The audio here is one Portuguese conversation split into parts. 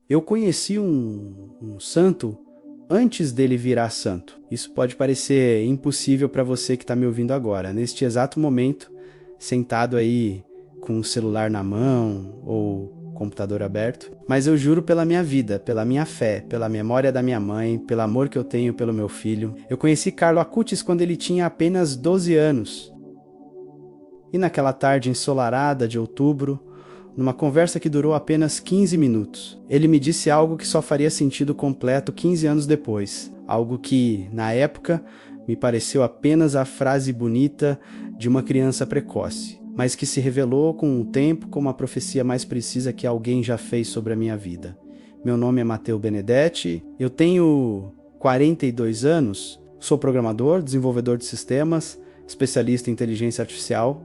Eu conheci um santo antes dele virar santo. Isso pode parecer impossível para você que está me ouvindo agora, neste exato momento, sentado aí com o celular na mão ou computador aberto, mas eu juro pela minha vida, pela minha fé, pela memória da minha mãe, pelo amor que eu tenho pelo meu filho. Eu conheci Carlo Acutis quando ele tinha apenas 12 anos. E naquela tarde ensolarada de outubro, numa conversa que durou apenas 15 minutos, ele me disse algo que só faria sentido completo 15 anos depois. Algo que, na época, me pareceu apenas a frase bonita de uma criança precoce, mas que se revelou com o tempo como a profecia mais precisa que alguém já fez sobre a minha vida. Meu nome é Matteo Benedetti, eu tenho 42 anos, sou programador, desenvolvedor de sistemas, especialista em inteligência artificial,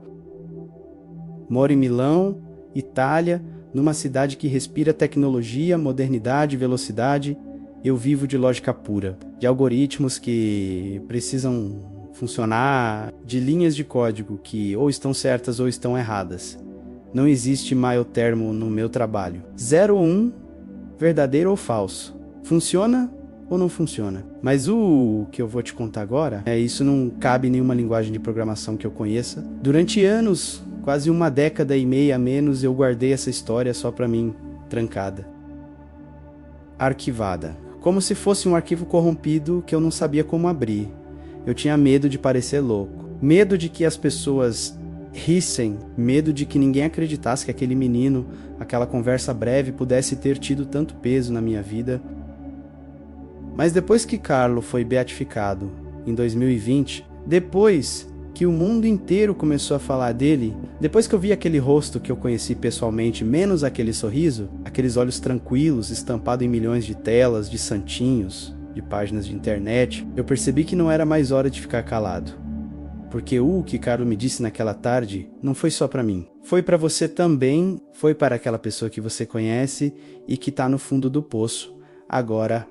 moro em Milão, Itália, numa cidade que respira tecnologia, modernidade, velocidade. Eu vivo de lógica pura, de algoritmos que precisam funcionar, de linhas de código que ou estão certas ou estão erradas. Não existe meio termo no meu trabalho. 0 ou 1, verdadeiro ou falso. Funciona ou não funciona? Mas o que eu vou te contar agora, isso não cabe em nenhuma linguagem de programação que eu conheça. Durante anos, quase uma década e meia a menos, eu guardei essa história só pra mim, trancada. Arquivada. Como se fosse um arquivo corrompido que eu não sabia como abrir. Eu tinha medo de parecer louco. Medo de que as pessoas rissem. Medo de que ninguém acreditasse que aquele menino, aquela conversa breve, pudesse ter tido tanto peso na minha vida. Mas depois que Carlo foi beatificado, em 2020, depois que o mundo inteiro começou a falar dele, depois que eu vi aquele rosto que eu conheci pessoalmente, menos aquele sorriso, aqueles olhos tranquilos estampados em milhões de telas, de santinhos, de páginas de internet, eu percebi que não era mais hora de ficar calado. Porque o que Carlo me disse naquela tarde não foi só para mim. Foi para você também, foi para aquela pessoa que você conhece e que está no fundo do poço. Agora,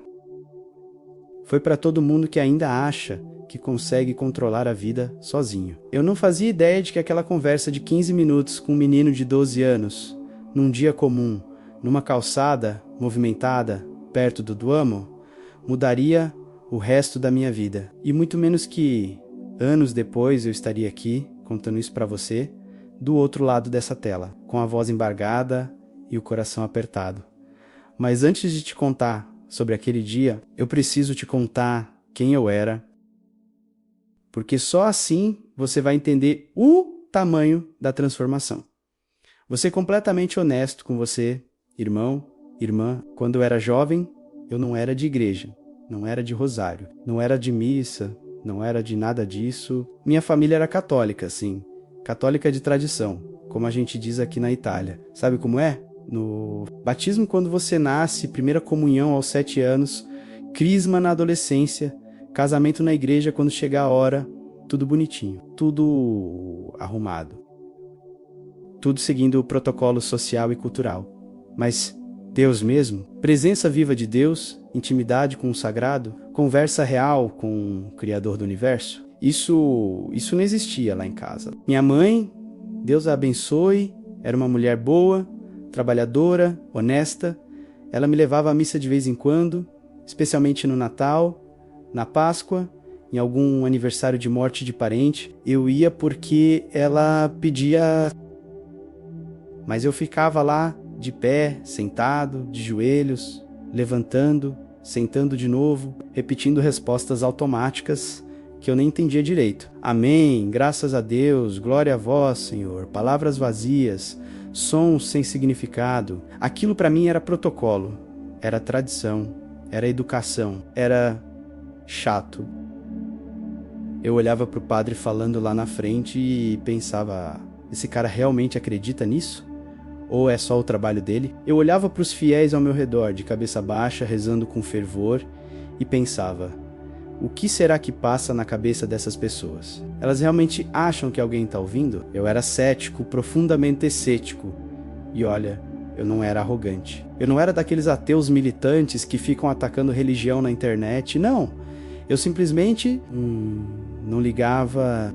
foi para todo mundo que ainda acha que consegue controlar a vida sozinho. Eu não fazia ideia de que aquela conversa de 15 minutos com um menino de 12 anos, num dia comum, numa calçada movimentada, perto do Duomo, mudaria o resto da minha vida. E muito menos que anos depois eu estaria aqui, contando isso para você, do outro lado dessa tela, com a voz embargada e o coração apertado. Mas antes de te contar sobre aquele dia, eu preciso te contar quem eu era, porque só assim você vai entender o tamanho da transformação. Vou ser completamente honesto com você, irmão, irmã. Quando eu era jovem, eu não era de igreja, não era de rosário, não era de missa, não era de nada disso. Minha família era católica, sim, católica de tradição, como a gente diz aqui na Itália. Sabe como é? No batismo, quando você nasce, primeira comunhão aos 7 anos, crisma na adolescência, casamento na igreja quando chegar a hora, tudo bonitinho, tudo arrumado. Tudo seguindo o protocolo social e cultural. Mas Deus mesmo, presença viva de Deus, intimidade com o sagrado, conversa real com o Criador do Universo, isso não existia lá em casa. Minha mãe, Deus a abençoe, era uma mulher boa, trabalhadora, honesta. Ela me levava à missa de vez em quando, especialmente no Natal, na Páscoa, em algum aniversário de morte de parente. Eu ia porque ela pedia, mas eu ficava lá, de pé, sentado, de joelhos, levantando, sentando de novo, repetindo respostas automáticas que eu nem entendia direito. Amém, graças a Deus, glória a vós, Senhor, palavras vazias, sons sem significado. Aquilo para mim era protocolo, era tradição, era educação, era chato. Eu olhava para o padre falando lá na frente e pensava, esse cara realmente acredita nisso? Ou é só o trabalho dele? Eu olhava para os fiéis ao meu redor, de cabeça baixa, rezando com fervor, e pensava, o que será que passa na cabeça dessas pessoas? Elas realmente acham que alguém está ouvindo? Eu era cético, profundamente cético. E olha, eu não era arrogante. Eu não era daqueles ateus militantes que ficam atacando religião na internet, não. Eu simplesmente não ligava.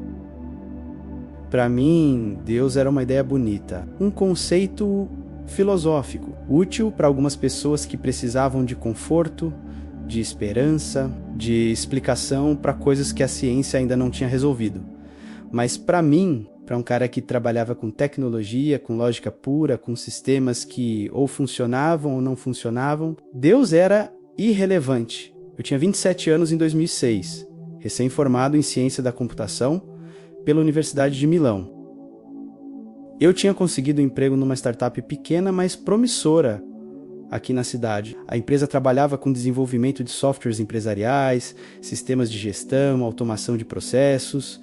Para mim, Deus era uma ideia bonita, um conceito filosófico, útil para algumas pessoas que precisavam de conforto, de esperança, de explicação para coisas que a ciência ainda não tinha resolvido. Mas para mim, para um cara que trabalhava com tecnologia, com lógica pura, com sistemas que ou funcionavam ou não funcionavam, Deus era irrelevante. Eu tinha 27 anos em 2006, recém-formado em ciência da computação pela Universidade de Milão. Eu tinha conseguido um emprego numa startup pequena, mas promissora aqui na cidade. A empresa trabalhava com desenvolvimento de softwares empresariais, sistemas de gestão, automação de processos.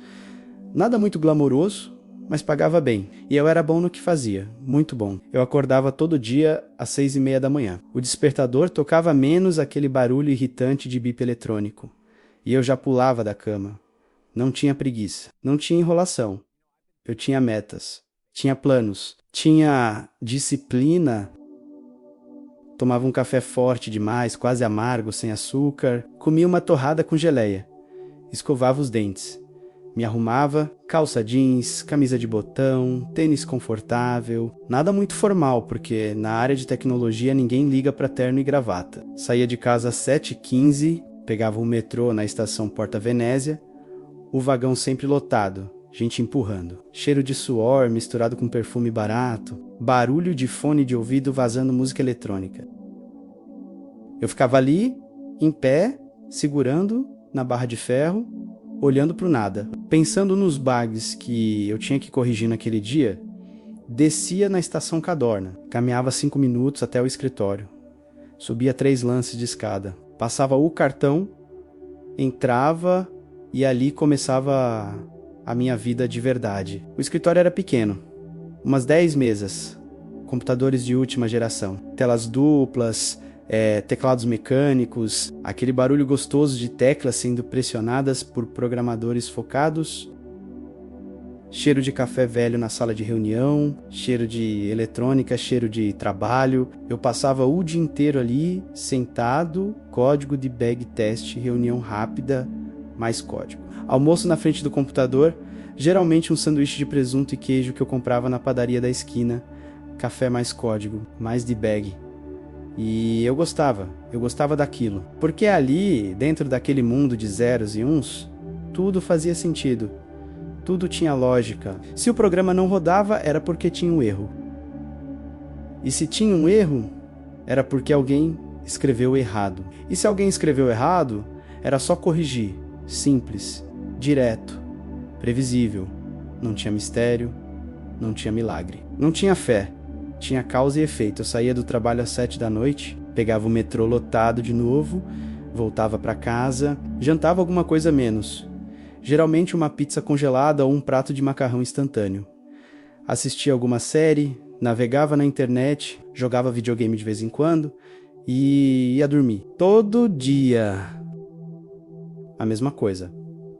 Nada muito glamouroso, mas pagava bem. E eu era bom no que fazia, muito bom. Eu acordava todo dia às 6:30 da manhã. O despertador tocava menos aquele barulho irritante de bip eletrônico. E eu já pulava da cama. Não tinha preguiça, não tinha enrolação. Eu tinha metas, tinha planos, tinha disciplina. Tomava um café forte demais, quase amargo, sem açúcar. Comia uma torrada com geleia. Escovava os dentes. Me arrumava, calça jeans, camisa de botão, tênis confortável. Nada muito formal, porque na área de tecnologia ninguém liga para terno e gravata. Saía de casa às 7h15, pegava o metrô na estação Porta Venésia, o vagão sempre lotado, gente empurrando. Cheiro de suor misturado com perfume barato, barulho de fone de ouvido vazando música eletrônica. Eu ficava ali, em pé, segurando na barra de ferro, olhando para o nada. Pensando nos bugs que eu tinha que corrigir naquele dia, descia na estação Cadorna, caminhava 5 minutos até o escritório, subia 3 lances de escada, passava o cartão, entrava e ali começava a minha vida de verdade. O escritório era pequeno, umas 10 mesas, computadores de última geração, telas duplas, teclados mecânicos, aquele barulho gostoso de teclas sendo pressionadas por programadores focados, cheiro de café velho na sala de reunião, cheiro de eletrônica, cheiro de trabalho. Eu passava o dia inteiro ali, sentado, código de bag test, reunião rápida, mais código. Almoço na frente do computador, geralmente um sanduíche de presunto e queijo que eu comprava na padaria da esquina, café mais código, mais debug. E eu gostava daquilo. Porque ali, dentro daquele mundo de zeros e uns, tudo fazia sentido. Tudo tinha lógica. Se o programa não rodava, era porque tinha um erro. E se tinha um erro, era porque alguém escreveu errado. E se alguém escreveu errado, era só corrigir. Simples, direto, previsível. Não tinha mistério, não tinha milagre. Não tinha fé. Tinha causa e efeito. Eu saía do trabalho às 7 da noite, pegava o metrô lotado de novo, voltava para casa, jantava alguma coisa menos. Geralmente uma pizza congelada ou um prato de macarrão instantâneo. Assistia alguma série, navegava na internet, jogava videogame de vez em quando e ia dormir. Todo dia. A mesma coisa.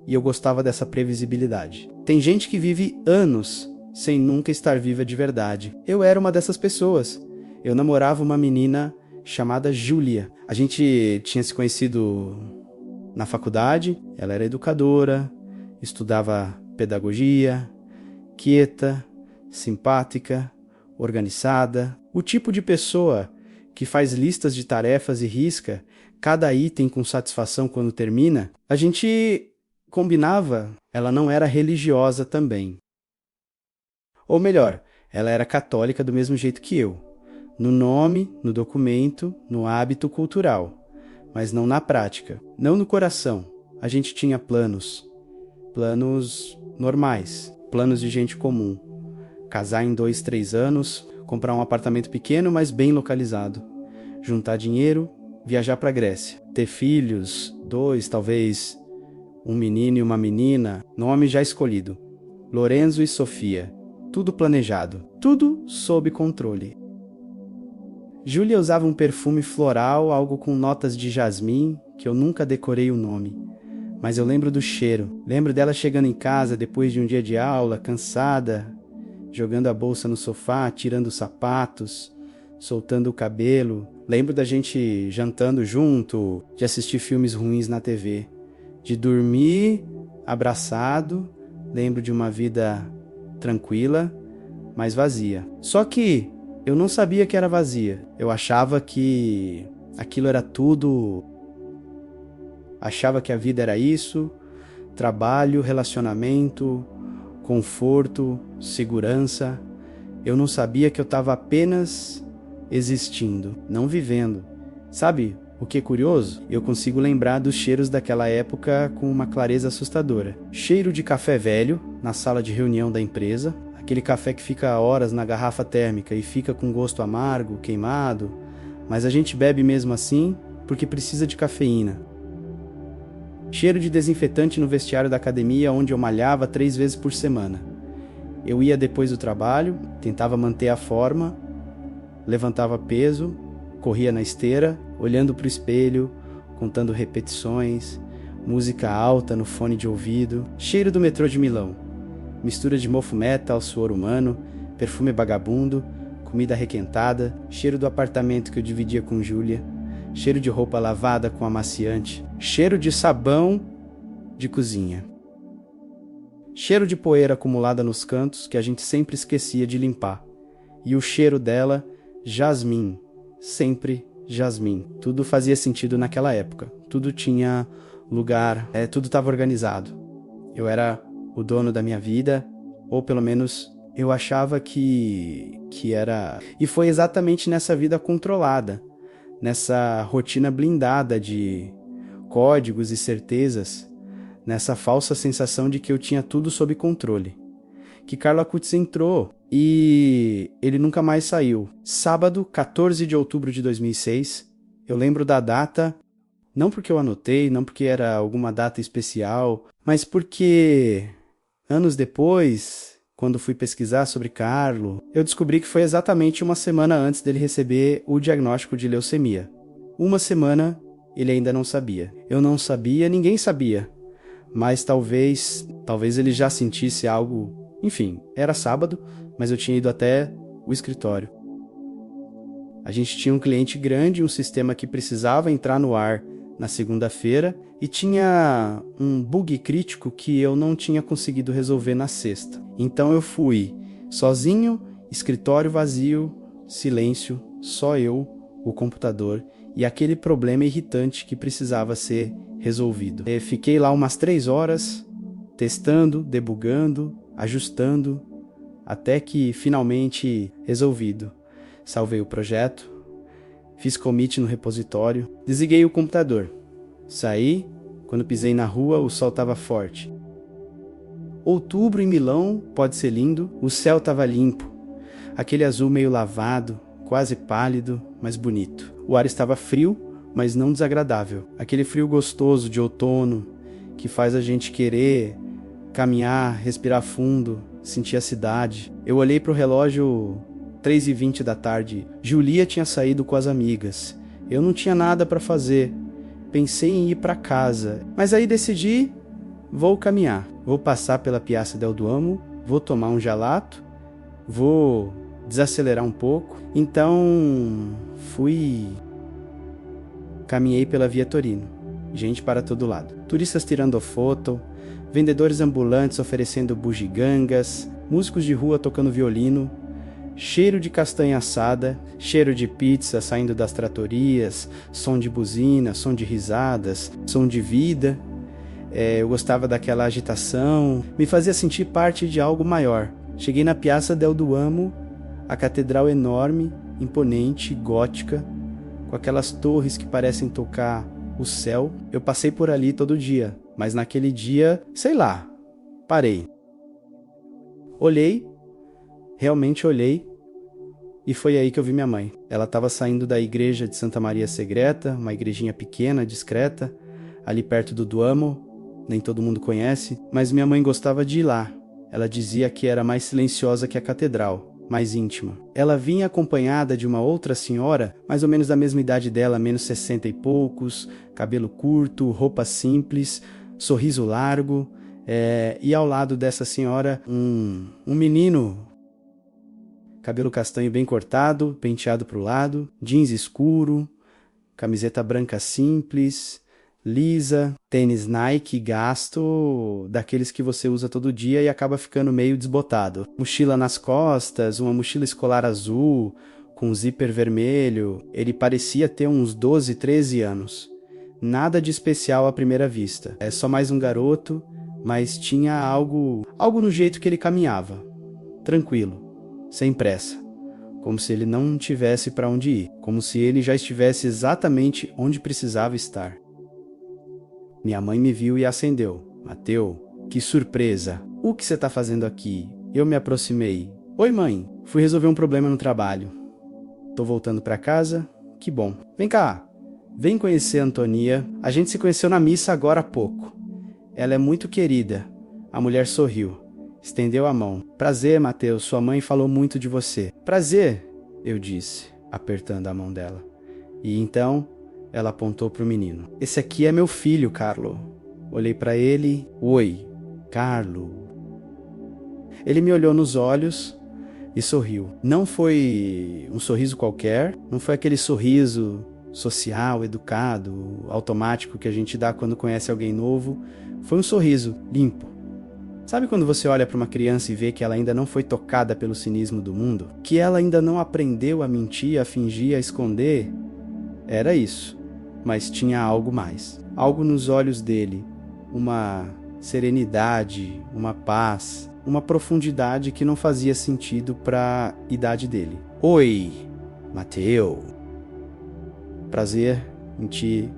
E eu gostava dessa previsibilidade. Tem gente que vive anos sem nunca estar viva de verdade. Eu era uma dessas pessoas. Eu namorava uma menina chamada Júlia. A gente tinha se conhecido na faculdade, ela era educadora, estudava pedagogia, quieta, simpática, organizada. O tipo de pessoa que faz listas de tarefas e risca cada item com satisfação quando termina. A gente combinava, ela não era religiosa também. Ou melhor, ela era católica do mesmo jeito que eu. No nome, no documento, no hábito cultural. Mas não na prática, não no coração. A gente tinha planos. Planos normais, planos de gente comum. Casar em 2, 3 anos, comprar um apartamento pequeno, mas bem localizado. Juntar dinheiro, viajar para a Grécia. Ter filhos, 2, talvez um menino e uma menina, nome já escolhido. Lorenzo e Sofia. Tudo planejado, tudo sob controle. Júlia usava um perfume floral, algo com notas de jasmim, que eu nunca decorei o nome. Mas eu lembro do cheiro. Lembro dela chegando em casa depois de um dia de aula, cansada, jogando a bolsa no sofá, tirando os sapatos, soltando o cabelo. Lembro da gente jantando junto, de assistir filmes ruins na TV, de dormir abraçado. Lembro de uma vida tranquila, mas vazia. Só que Eu não sabia que era vazia. Eu achava que aquilo era tudo. Achava que a vida era isso: trabalho, relacionamento, conforto, segurança. Eu não sabia que eu estava apenas existindo, não vivendo. Sabe o que é curioso? Eu consigo lembrar dos cheiros daquela época com uma clareza assustadora. Cheiro de café velho na sala de reunião da empresa, aquele café que fica horas na garrafa térmica e fica com gosto amargo, queimado, mas a gente bebe mesmo assim porque precisa de cafeína. Cheiro de desinfetante no vestiário da academia onde eu malhava 3 vezes por semana. Eu ia depois do trabalho, tentava manter a forma, levantava peso, corria na esteira, olhando para o espelho, contando repetições, música alta no fone de ouvido, cheiro do metrô de Milão, mistura de mofo metal, suor humano, perfume vagabundo, comida requentada, cheiro do apartamento que eu dividia com Júlia, cheiro de roupa lavada com amaciante, cheiro de sabão de cozinha, cheiro de poeira acumulada nos cantos que a gente sempre esquecia de limpar, e o cheiro dela, jasmim, sempre jasmim. Tudo fazia sentido naquela época, tudo tinha lugar, tudo estava organizado. Eu era o dono da minha vida, ou pelo menos eu achava que era. E foi exatamente nessa vida controlada, nessa rotina blindada de códigos e certezas, nessa falsa sensação de que eu tinha tudo sob controle, que Carlo Acutis entrou e ele nunca mais saiu. Sábado, 14 de outubro de 2006, eu lembro da data, não porque eu anotei, não porque era alguma data especial, mas porque anos depois, quando fui pesquisar sobre Carlo, eu descobri que foi exatamente uma semana antes dele receber o diagnóstico de leucemia. Uma semana ele ainda não sabia. Eu não sabia, ninguém sabia. Mas talvez ele já sentisse algo. Enfim, era sábado, mas eu tinha ido até o escritório. A gente tinha um cliente grande, um sistema que precisava entrar no ar na segunda-feira e tinha um bug crítico que eu não tinha conseguido resolver na sexta. Então eu fui sozinho, escritório vazio, silêncio, só eu, o computador e aquele problema irritante que precisava ser resolvido. Fiquei lá umas 3 horas, testando, debugando, ajustando, até que finalmente resolvido. Salvei o projeto, fiz commit no repositório, desliguei o computador. Saí, quando pisei na rua o sol estava forte. Outubro em Milão pode ser lindo, o céu estava limpo, aquele azul meio lavado, quase pálido, mas bonito. O ar estava frio, mas não desagradável. Aquele frio gostoso de outono que faz a gente querer caminhar, respirar fundo, sentir a cidade. Eu olhei para o relógio 3h20 da tarde. Julia tinha saído com as amigas. Eu não tinha nada para fazer. Pensei em ir para casa, mas aí decidi, vou caminhar. Vou passar pela Piazza del Duomo, vou tomar um gelato, vou desacelerar um pouco. Então caminhei pela Via Torino, gente para todo lado, turistas tirando foto, vendedores ambulantes oferecendo bugigangas, músicos de rua tocando violino, cheiro de castanha assada, cheiro de pizza saindo das tratorias, som de buzina, som de risadas, som de vida. Eu gostava daquela agitação, me fazia sentir parte de algo maior. Cheguei na Piazza del Duomo, a catedral enorme, imponente, gótica, com aquelas torres que parecem tocar o céu. Eu passei por ali todo dia, mas naquele dia, sei lá, parei. Olhei, realmente olhei, e foi aí que eu vi minha mãe. Ela estava saindo da igreja de Santa Maria Segreta, uma igrejinha pequena, discreta, ali perto do Duomo, nem todo mundo conhece, mas minha mãe gostava de ir lá. Ela dizia que era mais silenciosa que a catedral, mais íntima. Ela vinha acompanhada de uma outra senhora, mais ou menos da mesma idade dela, menos 60 e poucos, cabelo curto, roupa simples, sorriso largo, e ao lado dessa senhora um menino, cabelo castanho bem cortado, penteado para o lado, jeans escuro, camiseta branca simples, lisa, tênis Nike gasto, daqueles que você usa todo dia e acaba ficando meio desbotado. Mochila nas costas, uma mochila escolar azul, com um zíper vermelho. Ele parecia ter uns 12, 13 anos. Nada de especial à primeira vista. É só mais um garoto, mas tinha algo no jeito que ele caminhava. Tranquilo, sem pressa. Como se ele não tivesse para onde ir. Como se ele já estivesse exatamente onde precisava estar. Minha mãe me viu e acendeu. Mateu, que surpresa! O que você está fazendo aqui? Eu me aproximei. Oi, mãe. Fui resolver um problema no trabalho. Tô voltando para casa. Que bom. Vem cá. Vem conhecer a Antonia. A gente se conheceu na missa agora há pouco. Ela é muito querida. A mulher sorriu. Estendeu a mão. Prazer, Mateus. Sua mãe falou muito de você. Prazer, eu disse, apertando a mão dela. E então, ela apontou para o menino. Esse aqui é meu filho, Carlo. Olhei para ele. Oi, Carlo. Ele me olhou nos olhos e sorriu. Não foi um sorriso qualquer. Não foi aquele sorriso social, educado, automático que a gente dá quando conhece alguém novo. Foi um sorriso limpo. Sabe quando você olha para uma criança e vê que ela ainda não foi tocada pelo cinismo do mundo? Que ela ainda não aprendeu a mentir, a fingir, a esconder? Era isso, mas tinha algo mais. Algo nos olhos dele, uma serenidade, uma paz, uma profundidade que não fazia sentido para a idade dele. Oi, Mateu. Prazer em te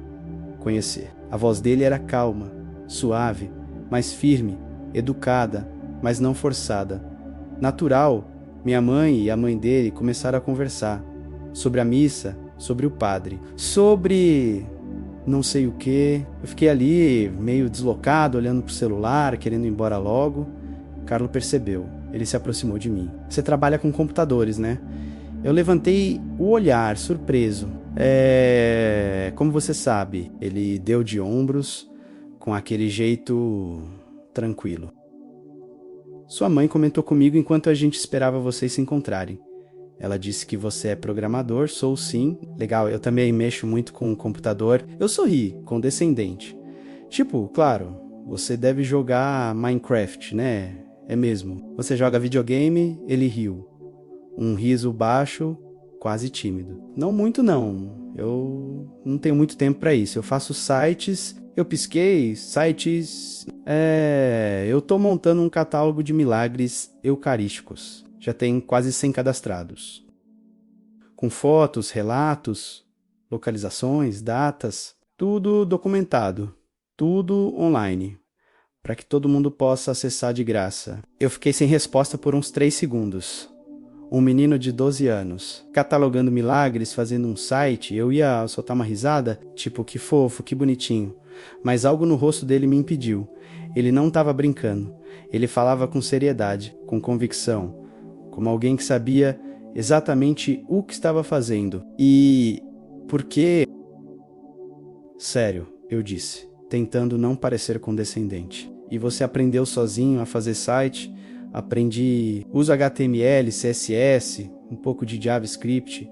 conhecer. A voz dele era calma, suave, mas firme, educada, mas não forçada. Natural, minha mãe e a mãe dele começaram a conversar sobre a missa, sobre o padre, sobre não sei o que. Eu fiquei ali meio deslocado, olhando pro celular, querendo ir embora logo. Carlo percebeu, ele se aproximou de mim. Você trabalha com computadores, né? Eu levantei o olhar, surpreso. Como você sabe, ele deu de ombros com aquele jeito tranquilo. Sua mãe comentou comigo enquanto a gente esperava vocês se encontrarem. Ela disse que você é programador. Sou sim. Legal, eu também mexo muito com o computador. Eu sorri, condescendente. Tipo, claro, você deve jogar Minecraft, né? É mesmo. Você joga videogame? Ele riu. Um riso baixo, quase tímido. Não muito não. Eu não tenho muito tempo para isso. Eu faço sites. Eu pisquei, sites... eu tô montando um catálogo de milagres eucarísticos. Já tem quase 100 cadastrados. Com fotos, relatos, localizações, datas, tudo documentado, tudo online, para que todo mundo possa acessar de graça. Eu fiquei sem resposta por uns 3 segundos. Um menino de 12 anos, catalogando milagres, fazendo um site, eu ia soltar uma risada, tipo, que fofo, que bonitinho. Mas algo no rosto dele me impediu. Ele não estava brincando. Ele falava com seriedade, com convicção, como alguém que sabia exatamente o que estava fazendo. E por quê? Sério, eu disse, tentando não parecer condescendente. E você aprendeu sozinho a fazer site? Aprendi, uso HTML, CSS, um pouco de JavaScript,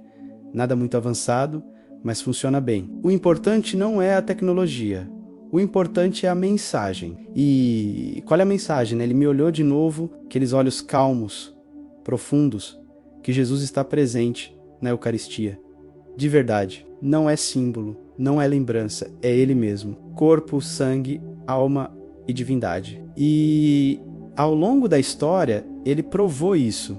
nada muito avançado, mas funciona bem. O importante não é a tecnologia, o importante é a mensagem. E qual é a mensagem, né? Ele me olhou de novo, aqueles olhos calmos, profundos, que Jesus está presente na Eucaristia. De verdade, não é símbolo, não é lembrança, é Ele mesmo. Corpo, sangue, alma e divindade. E ao longo da história, ele provou isso.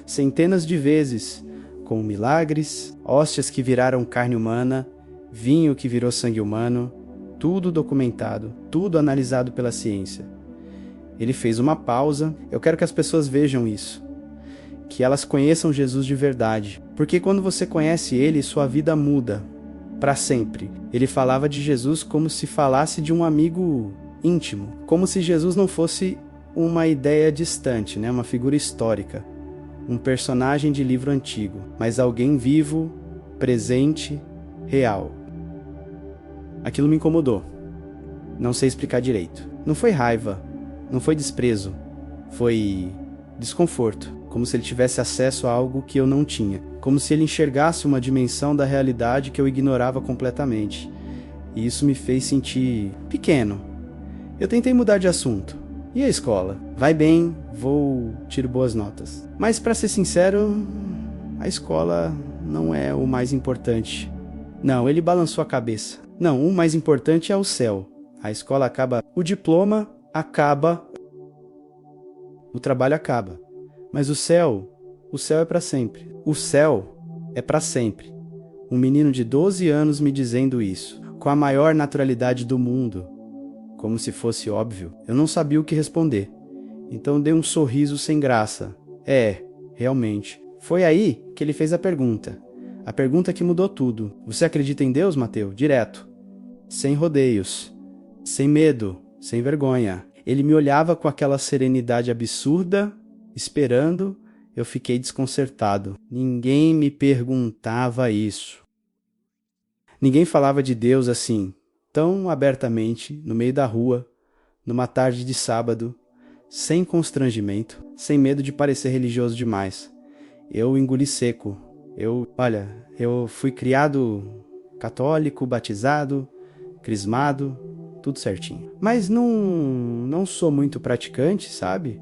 Centenas de vezes, com milagres, hóstias que viraram carne humana, vinho que virou sangue humano, tudo documentado, tudo analisado pela ciência. Ele fez uma pausa. Eu quero que as pessoas vejam isso, que elas conheçam Jesus de verdade, porque quando você conhece Ele, sua vida muda, para sempre. Ele falava de Jesus como se falasse de um amigo íntimo, como se Jesus não fosse uma ideia distante, né? Uma figura histórica, um personagem de livro antigo, mas alguém vivo, presente, real. Aquilo me incomodou. Não sei explicar direito. Não foi raiva, não foi desprezo, foi desconforto, como se ele tivesse acesso a algo que eu não tinha, como se ele enxergasse uma dimensão da realidade que eu ignorava completamente. E isso me fez sentir pequeno. Eu tentei mudar de assunto. E a escola? Vai bem, tiro boas notas. Mas pra ser sincero, a escola não é o mais importante. Não, ele balançou a cabeça. Não, o mais importante é o céu. A escola acaba, o diploma acaba, o trabalho acaba. Mas o céu é para sempre. O céu é para sempre. Um menino de 12 anos me dizendo isso, com a maior naturalidade do mundo, como se fosse óbvio. Eu não sabia o que responder. Então dei um sorriso sem graça. Realmente. Foi aí que ele fez a pergunta. A pergunta que mudou tudo. Você acredita em Deus, Mateu? Direto. Sem rodeios. Sem medo. Sem vergonha. Ele me olhava com aquela serenidade absurda, esperando. Eu fiquei desconcertado. Ninguém me perguntava isso. Ninguém falava de Deus assim, tão abertamente, no meio da rua, numa tarde de sábado, sem constrangimento, sem medo de parecer religioso demais. Eu engoli seco. Eu fui criado católico, batizado, crismado, tudo certinho. Mas não sou muito praticante, sabe?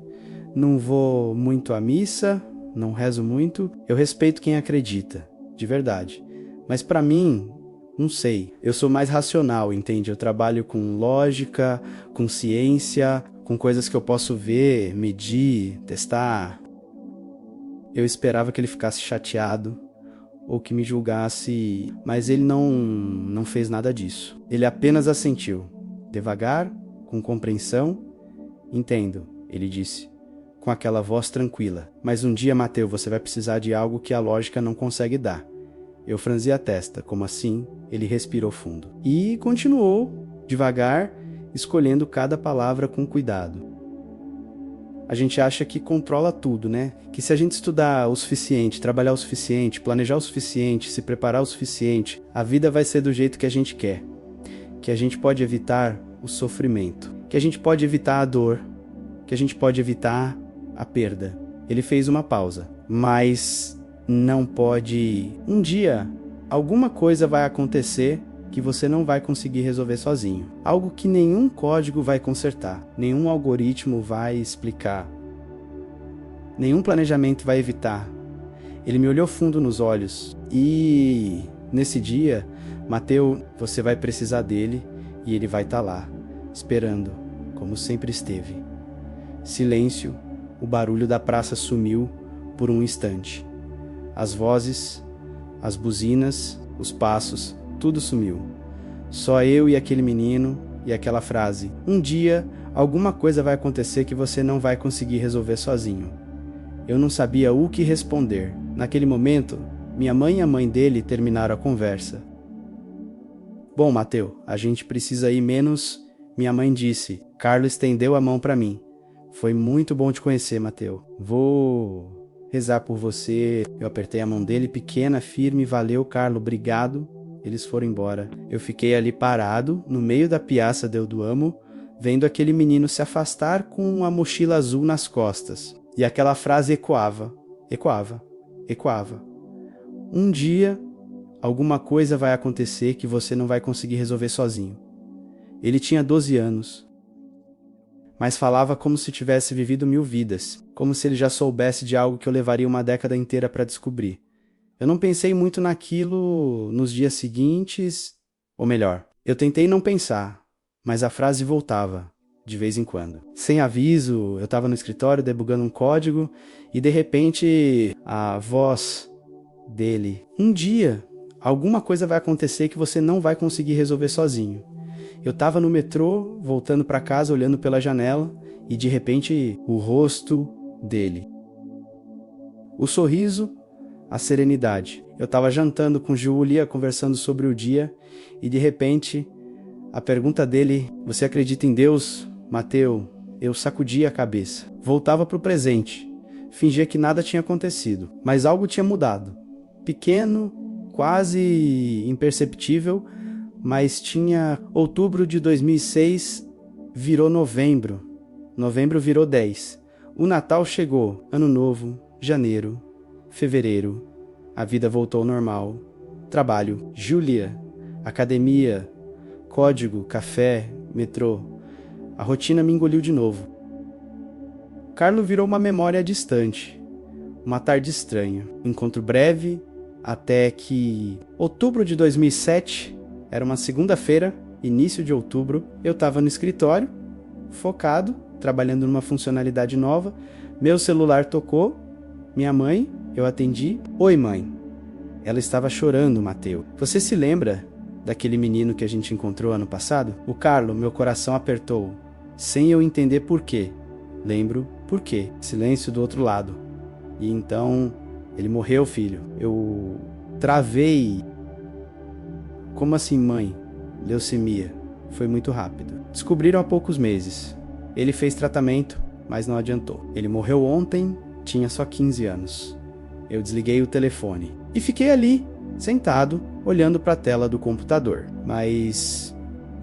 Não vou muito à missa, não rezo muito. Eu respeito quem acredita, de verdade. Mas pra mim, não sei. Eu sou mais racional, entende? Eu trabalho com lógica, com ciência, com coisas que eu posso ver, medir, testar. Eu esperava que ele ficasse chateado ou que me julgasse, mas ele não fez nada disso. Ele apenas assentiu, devagar, com compreensão. Entendo, ele disse, com aquela voz tranquila. Mas um dia, Mateu, você vai precisar de algo que a lógica não consegue dar. Eu franzi a testa. Como assim? Ele respirou fundo. E continuou, devagar, escolhendo cada palavra com cuidado. A gente acha que controla tudo, né? Que se a gente estudar o suficiente, trabalhar o suficiente, planejar o suficiente, se preparar o suficiente, a vida vai ser do jeito que a gente quer. Que a gente pode evitar o sofrimento. Que a gente pode evitar a dor. Que a gente pode evitar a perda. Ele fez uma pausa. Mas não pode... Um dia, alguma coisa vai acontecer que você não vai conseguir resolver sozinho. Algo que nenhum código vai consertar, nenhum algoritmo vai explicar, nenhum planejamento vai evitar. Ele me olhou fundo nos olhos e, nesse dia, Mateu, você vai precisar dele e ele vai estar lá, esperando, como sempre esteve. Silêncio, o barulho da praça sumiu por um instante. As vozes, as buzinas, os passos, tudo sumiu. Só eu e aquele menino e aquela frase. Um dia, alguma coisa vai acontecer que você não vai conseguir resolver sozinho. Eu não sabia o que responder. Naquele momento, minha mãe e a mãe dele terminaram a conversa. Bom, Mateu, a gente precisa ir menos... Minha mãe disse. Carlos estendeu a mão para mim. Foi muito bom te conhecer, Mateu. Vou rezar por você. Eu apertei a mão dele, pequena, firme. Valeu, Carlos, obrigado. Eles foram embora. Eu fiquei ali parado, no meio da Piazza del Duomo, vendo aquele menino se afastar com uma mochila azul nas costas. E aquela frase ecoava, ecoava, ecoava. Um dia, alguma coisa vai acontecer que você não vai conseguir resolver sozinho. Ele tinha 12 anos, mas falava como se tivesse vivido 1000 vidas, como se ele já soubesse de algo que eu levaria uma década inteira para descobrir. Eu não pensei muito naquilo nos dias seguintes, ou melhor, eu tentei não pensar, mas a frase voltava, de vez em quando. Sem aviso, eu estava no escritório debugando um código e de repente a voz dele. Um dia, alguma coisa vai acontecer que você não vai conseguir resolver sozinho. Eu estava no metrô, voltando para casa, olhando pela janela e de repente o rosto dele. O sorriso, a serenidade. Eu estava jantando com Júlia, conversando sobre o dia, e de repente, a pergunta dele, você acredita em Deus, Mateu? Eu sacudia a cabeça. Voltava para o presente. Fingia que nada tinha acontecido, mas algo tinha mudado. Pequeno, quase imperceptível, mas tinha... Outubro de 2006 virou novembro. Novembro virou 10. O Natal chegou, Ano Novo, janeiro, fevereiro, a vida voltou ao normal. Trabalho, Júlia, academia, código, café, metrô. A rotina me engoliu de novo. Carlo virou uma memória distante. Uma tarde estranha. Encontro breve, até que outubro de 2007, era uma segunda-feira, início de outubro, eu estava no escritório, focado, trabalhando numa funcionalidade nova. Meu celular tocou, minha mãe, eu atendi. Oi, mãe. Ela estava chorando, Mateu. Você se lembra daquele menino que a gente encontrou ano passado? O Carlo, meu coração apertou, sem eu entender por quê. Lembro por quê. Silêncio do outro lado. E então, ele morreu, filho. Eu travei. Como assim, mãe? Leucemia. Foi muito rápido. Descobriram há poucos meses. Ele fez tratamento, mas não adiantou. Ele morreu ontem, tinha só 15 anos. Eu desliguei o telefone e fiquei ali, sentado, olhando para a tela do computador. Mas,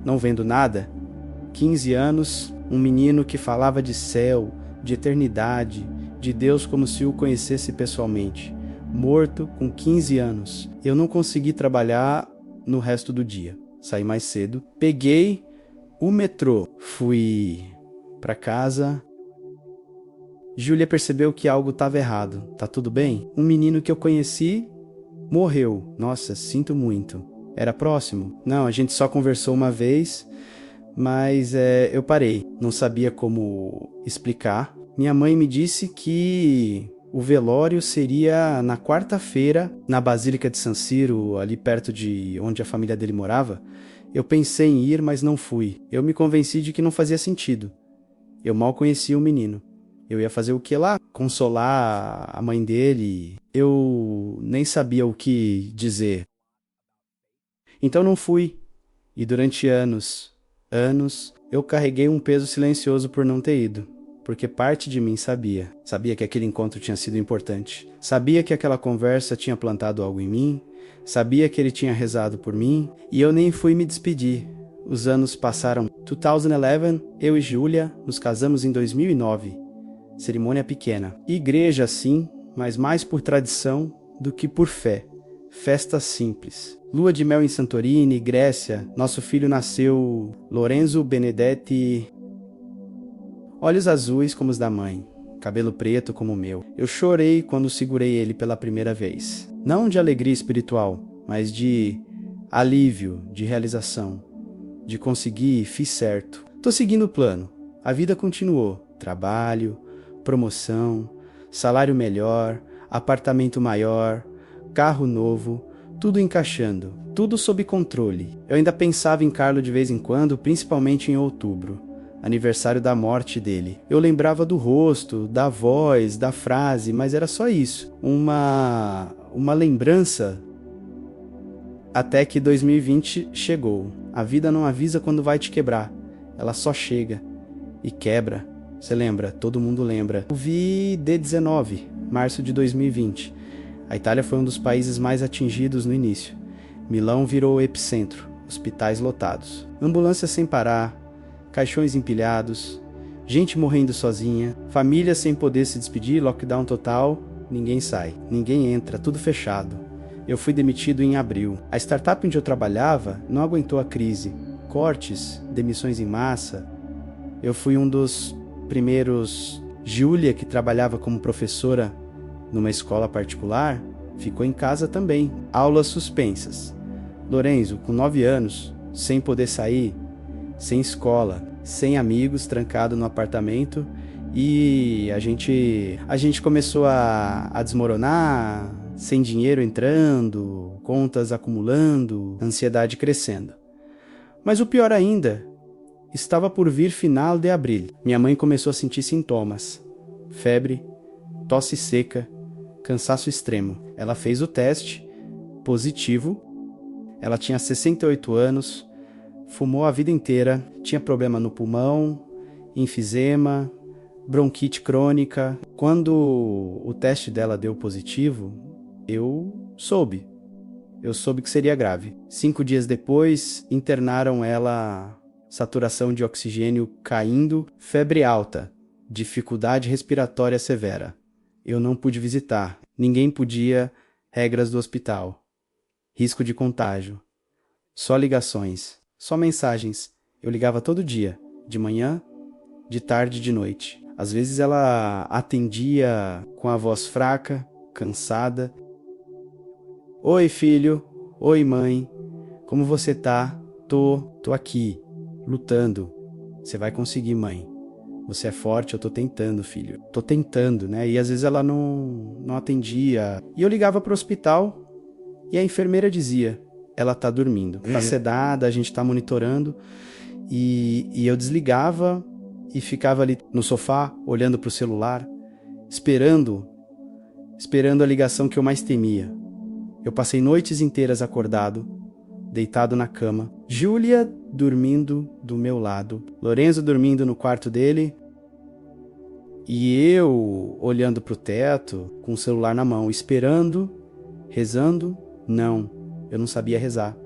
não vendo nada, 15 anos, um menino que falava de céu, de eternidade, de Deus como se o conhecesse pessoalmente. Morto com 15 anos. Eu não consegui trabalhar no resto do dia. Saí mais cedo, peguei o metrô, fui para casa. Júlia percebeu que algo estava errado. Tá tudo bem? Um menino que eu conheci morreu. Nossa, sinto muito. Era próximo? Não, a gente só conversou uma vez, mas eu parei. Não sabia como explicar. Minha mãe me disse que o velório seria na quarta-feira, na Basílica de San Siro, ali perto de onde a família dele morava. Eu pensei em ir, mas não fui. Eu me convenci de que não fazia sentido. Eu mal conhecia o menino. Eu ia fazer o que lá? Consolar a mãe dele. Eu nem sabia o que dizer. Então não fui. E durante anos, eu carreguei um peso silencioso por não ter ido. Porque parte de mim sabia. Sabia que aquele encontro tinha sido importante. Sabia que aquela conversa tinha plantado algo em mim. Sabia que ele tinha rezado por mim. E eu nem fui me despedir. Os anos passaram. 2011, eu e Júlia nos casamos em 2009. Cerimônia pequena. Igreja sim, mas mais por tradição do que por fé. Festa simples. Lua de mel em Santorini, Grécia. Nosso filho nasceu Lorenzo Benedetti. Olhos azuis como os da mãe. Cabelo preto como o meu. Eu chorei quando segurei ele pela primeira vez. Não de alegria espiritual, mas de alívio, de realização. De conseguir, fiz certo. Tô seguindo o plano. A vida continuou. Trabalho, promoção, salário melhor, apartamento maior, carro novo, tudo encaixando, tudo sob controle. Eu ainda pensava em Carlo de vez em quando, principalmente em outubro, aniversário da morte dele. Eu lembrava do rosto, da voz, da frase, mas era só isso, uma lembrança. Até que 2020 chegou. A vida não avisa quando vai te quebrar, ela só chega e quebra. Você lembra? Todo mundo lembra. Eu vi D19, março de 2020. A Itália foi um dos países mais atingidos no início. Milão virou epicentro, hospitais lotados. Ambulâncias sem parar, caixões empilhados, gente morrendo sozinha, famílias sem poder se despedir, lockdown total, ninguém sai, ninguém entra, tudo fechado. Eu fui demitido em abril. A startup onde eu trabalhava não aguentou a crise. Cortes, demissões em massa. Eu fui um dos primeiros. Júlia, que trabalhava como professora numa escola particular, ficou em casa também. Aulas suspensas. Lorenzo, com 9 anos, sem poder sair, sem escola, sem amigos, trancado no apartamento, e a gente começou a desmoronar, sem dinheiro entrando, contas acumulando, ansiedade crescendo. Mas o pior ainda, estava por vir final de abril. Minha mãe começou a sentir sintomas: febre, tosse seca, cansaço extremo. Ela fez o teste, positivo. Ela tinha 68 anos, fumou a vida inteira, tinha problema no pulmão, enfisema, bronquite crônica. Quando o teste dela deu positivo, eu soube que seria grave. 5 dias depois, internaram ela, saturação de oxigênio caindo, febre alta, dificuldade respiratória severa. Eu não pude visitar, ninguém podia, regras do hospital. Risco de contágio. Só ligações, só mensagens. Eu ligava todo dia, de manhã, de tarde e de noite. Às vezes ela atendia com a voz fraca, cansada. Oi, filho. Oi, mãe. Como você tá? Tô aqui, lutando. Você vai conseguir, mãe. Você é forte, eu tô tentando, filho. Tô tentando, né? E às vezes ela não atendia. E eu ligava pro hospital e a enfermeira dizia: ela tá dormindo. Tá sedada, a gente tá monitorando. E eu desligava e ficava ali no sofá, olhando pro celular, esperando a ligação que eu mais temia. Eu passei noites inteiras acordado, deitado na cama. Júlia dormindo do meu lado. Lorenzo dormindo no quarto dele. E eu olhando pro teto, com o celular na mão, esperando, rezando. Não, eu não sabia rezar,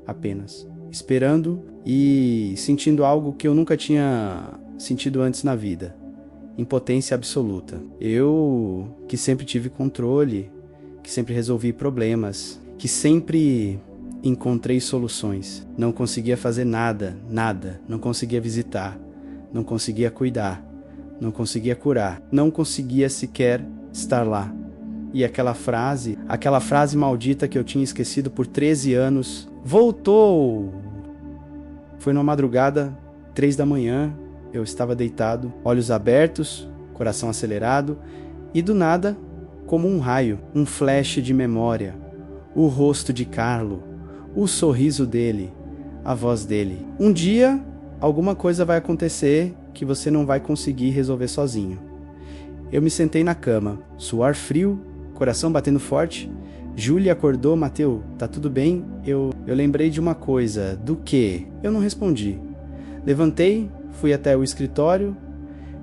apenas. Esperando e sentindo algo que eu nunca tinha sentido antes na vida. Impotência absoluta. Eu, que sempre tive controle, que sempre resolvi problemas, que sempre encontrei soluções. Não conseguia fazer nada. Não conseguia visitar, não conseguia cuidar, não conseguia curar, não conseguia sequer estar lá. E aquela frase maldita que eu tinha esquecido por 13 anos, voltou! Foi numa madrugada, 3 da manhã, eu estava deitado, olhos abertos, coração acelerado, e do nada, como um raio, um flash de memória, o rosto de Carlo, o sorriso dele, a voz dele. Um dia, alguma coisa vai acontecer que você não vai conseguir resolver sozinho. Eu me sentei na cama, suor frio, coração batendo forte. Júlia acordou: Mateu, tá tudo bem? Eu lembrei de uma coisa. Do quê? Eu não respondi. Levantei, fui até o escritório,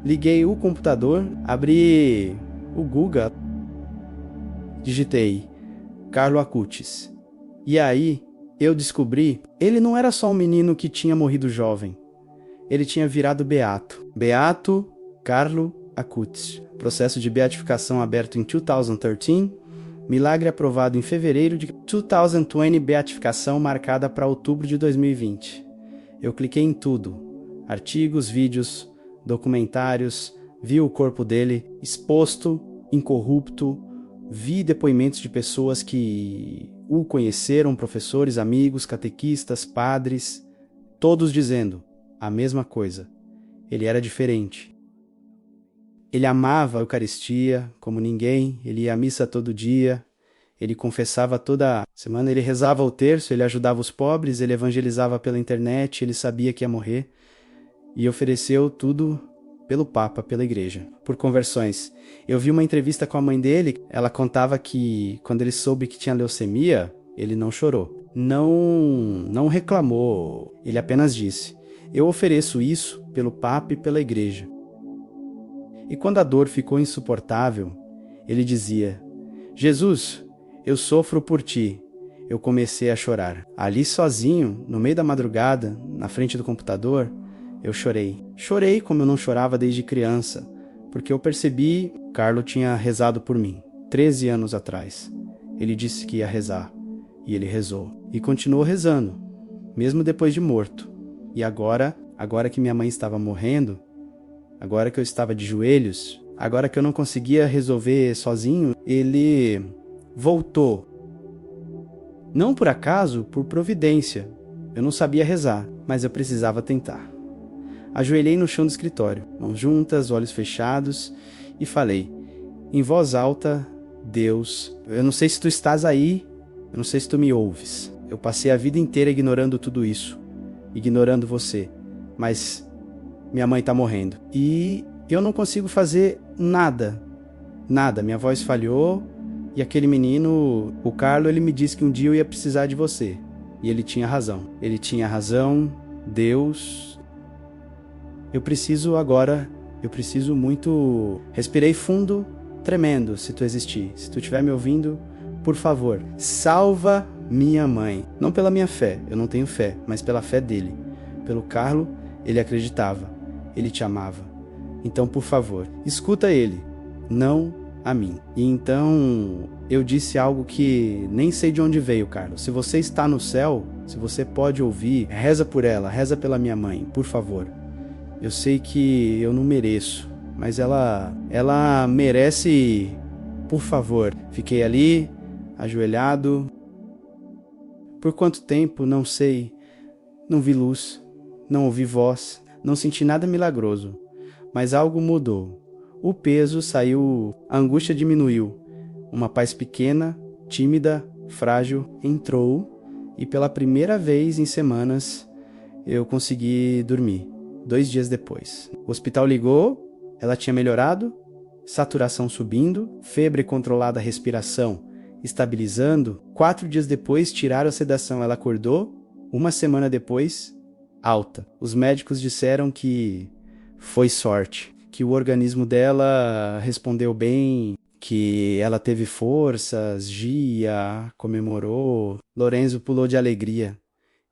liguei o computador, abri o Google, digitei Carlo Acutis. E aí eu descobri, ele não era só um menino que tinha morrido jovem. Ele tinha virado beato. Beato Carlo Acutis. Processo de beatificação aberto em 2013. Milagre aprovado em fevereiro de 2020, beatificação marcada para outubro de 2020. Eu cliquei em tudo. Artigos, vídeos, documentários, vi o corpo dele exposto, incorrupto, vi depoimentos de pessoas que o conheceram, professores, amigos, catequistas, padres, todos dizendo a mesma coisa. Ele era diferente. Ele amava a Eucaristia como ninguém, ele ia à missa todo dia, ele confessava toda semana, ele rezava o terço, ele ajudava os pobres, ele evangelizava pela internet, ele sabia que ia morrer e ofereceu tudo pelo Papa, pela igreja, por conversões. Eu vi uma entrevista com a mãe dele, ela contava que quando ele soube que tinha leucemia, ele não chorou, não reclamou, ele apenas disse: eu ofereço isso pelo Papa e pela igreja. E quando a dor ficou insuportável, ele dizia: Jesus, eu sofro por ti. Eu comecei a chorar. Ali sozinho, no meio da madrugada, na frente do computador, eu chorei. Chorei como eu não chorava desde criança, porque eu percebi que Carlo tinha rezado por mim, 13 anos atrás. Ele disse que ia rezar, e ele rezou. E continuou rezando, mesmo depois de morto. E agora que minha mãe estava morrendo, agora que eu estava de joelhos, agora que eu não conseguia resolver sozinho, ele voltou. Não por acaso, por providência. Eu não sabia rezar, mas eu precisava tentar. Ajoelhei no chão do escritório, mãos juntas, olhos fechados, e falei, em voz alta: Deus, eu não sei se tu estás aí, eu não sei se tu me ouves. Eu passei a vida inteira ignorando tudo isso, ignorando você, mas minha mãe tá morrendo. E eu não consigo fazer nada. Minha voz falhou e aquele menino, o Carlo, ele me disse que um dia eu ia precisar de você. E ele tinha razão. Ele tinha razão, Deus. Eu preciso muito... Respirei fundo, tremendo, se tu existir. Se tu estiver me ouvindo, por favor, salva minha mãe. Não pela minha fé, eu não tenho fé, mas pela fé dele. Pelo Carlo, ele acreditava. Ele te amava. Então, por favor, escuta ele, não a mim. E então, eu disse algo que nem sei de onde veio, Carlos. Se você está no céu, se você pode ouvir, reza por ela, reza pela minha mãe, por favor. Eu sei que eu não mereço, mas ela merece, por favor. Fiquei ali, ajoelhado. Por quanto tempo, não sei. Não vi luz, não ouvi voz, não senti nada milagroso, mas algo mudou. O peso saiu, a angústia diminuiu. Uma paz pequena, tímida, frágil entrou e pela primeira vez em semanas eu consegui dormir. 2 dias depois. O hospital ligou, ela tinha melhorado, saturação subindo, febre controlada, respiração estabilizando. 4 dias depois tiraram a sedação, ela acordou. 1 semana depois, alta. Os médicos disseram que foi sorte, que o organismo dela respondeu bem, que ela teve forças, Gia comemorou, Lorenzo pulou de alegria.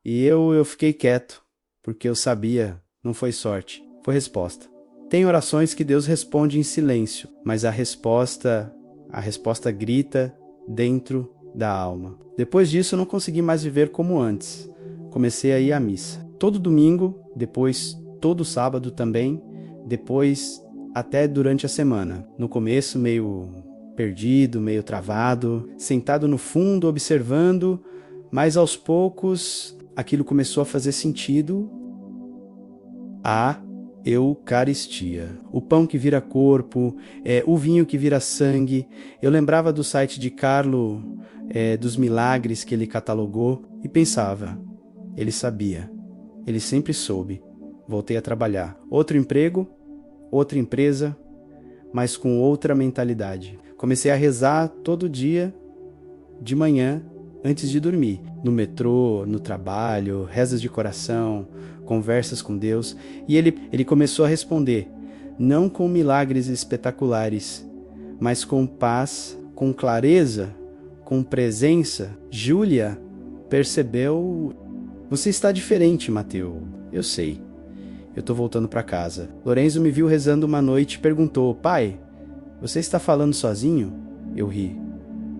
E eu fiquei quieto, porque eu sabia, não foi sorte, foi resposta. Tem orações que Deus responde em silêncio, mas a resposta grita dentro da alma. Depois disso eu não consegui mais viver como antes. Comecei a ir à missa. Todo domingo, depois todo sábado também, depois até durante a semana. No começo meio perdido, meio travado, sentado no fundo observando, mas aos poucos aquilo começou a fazer sentido. A Eucaristia. O pão que vira corpo, o vinho que vira sangue. Eu lembrava do site de Carlo, dos milagres que ele catalogou e pensava, ele sabia, ele sempre soube. Voltei a trabalhar. Outro emprego, outra empresa, mas com outra mentalidade. Comecei a rezar todo dia, de manhã, antes de dormir. No metrô, no trabalho, rezas de coração, conversas com Deus. E ele começou a responder, não com milagres espetaculares, mas com paz, com clareza, com presença. Júlia percebeu, você está diferente, Mateu. Eu sei. Eu tô voltando para casa. Lorenzo me viu rezando uma noite e perguntou, pai, você está falando sozinho? Eu ri.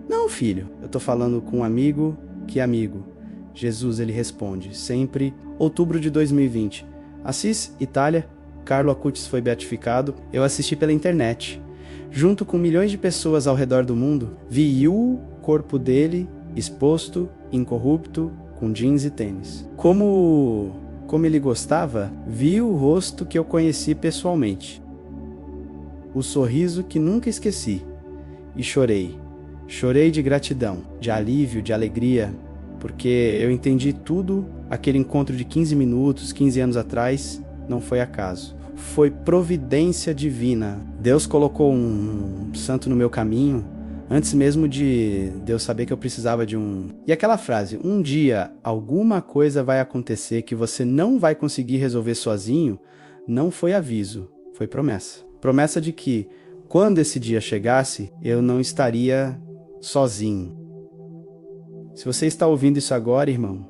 Não, filho, eu tô falando com um amigo, que amigo? Jesus, ele responde, sempre, outubro de 2020. Assis, Itália, Carlo Acutis foi beatificado, eu assisti pela internet. Junto com milhões de pessoas ao redor do mundo, vi o corpo dele exposto, incorrupto, com jeans e tênis. Como ele gostava, vi o rosto que eu conheci pessoalmente. O sorriso que nunca esqueci. E chorei. Chorei de gratidão, de alívio, de alegria, porque eu entendi tudo. Aquele encontro de 15 minutos, 15 anos atrás, não foi acaso. Foi providência divina. Deus colocou um santo no meu caminho, antes mesmo de eu saber que eu precisava de um... E aquela frase, um dia alguma coisa vai acontecer que você não vai conseguir resolver sozinho, não foi aviso, foi promessa. Promessa de que, quando esse dia chegasse, eu não estaria sozinho. Se você está ouvindo isso agora, irmão,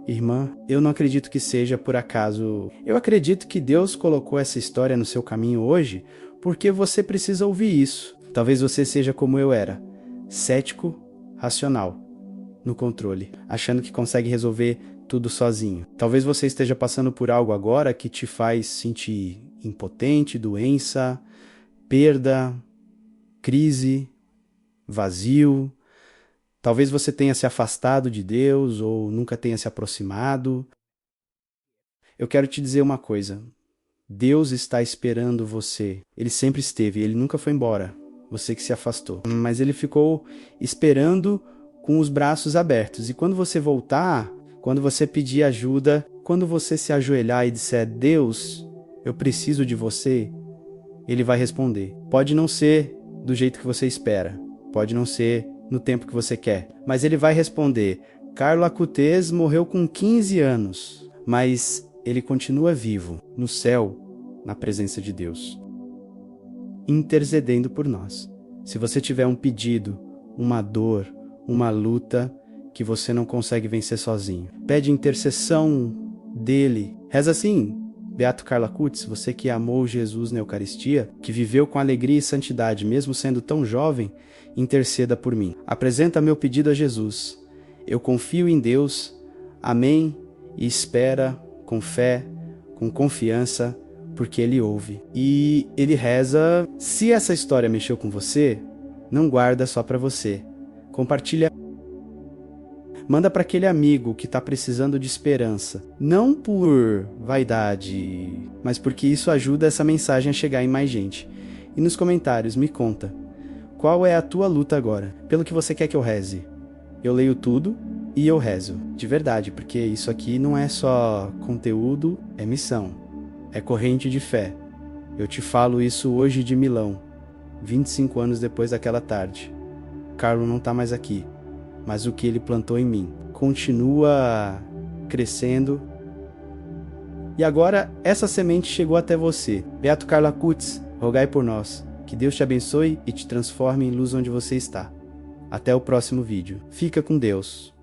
irmã, eu não acredito que seja por acaso. Eu acredito que Deus colocou essa história no seu caminho hoje porque você precisa ouvir isso. Talvez você seja como eu era, cético, racional, no controle, achando que consegue resolver tudo sozinho. Talvez você esteja passando por algo agora que te faz sentir impotente, doença, perda, crise, vazio. Talvez você tenha se afastado de Deus ou nunca tenha se aproximado. Eu quero te dizer uma coisa. Deus está esperando você. Ele sempre esteve, ele nunca foi embora. Você que se afastou. Mas ele ficou esperando com os braços abertos. E quando você voltar, quando você pedir ajuda, quando você se ajoelhar e disser, Deus, eu preciso de você, ele vai responder. Pode não ser do jeito que você espera. Pode não ser no tempo que você quer. Mas ele vai responder, Carlo Acutis morreu com 15 anos, mas ele continua vivo, no céu, na presença de Deus, intercedendo por nós. Se você tiver um pedido, uma dor, uma luta que você não consegue vencer sozinho, pede intercessão dele. Reza assim, Beato Carlo Acutis, você que amou Jesus na Eucaristia, que viveu com alegria e santidade, mesmo sendo tão jovem, interceda por mim. Apresenta meu pedido a Jesus. Eu confio em Deus. Amém. E espera com fé, com confiança, porque ele ouve. E ele reza: se essa história mexeu com você, não guarda só pra você. Compartilha. Manda para aquele amigo que tá precisando de esperança. Não por vaidade, mas porque isso ajuda essa mensagem a chegar em mais gente. E nos comentários, me conta. Qual é a tua luta agora? Pelo que você quer que eu reze? Eu leio tudo e eu rezo. De verdade, porque isso aqui não é só conteúdo, é missão. É corrente de fé. Eu te falo isso hoje de Milão, 25 anos depois daquela tarde. Carlo não tá mais aqui, mas o que ele plantou em mim continua crescendo. E agora essa semente chegou até você. Beato Carlo Acutis, rogai por nós. Que Deus te abençoe e te transforme em luz onde você está. Até o próximo vídeo. Fica com Deus.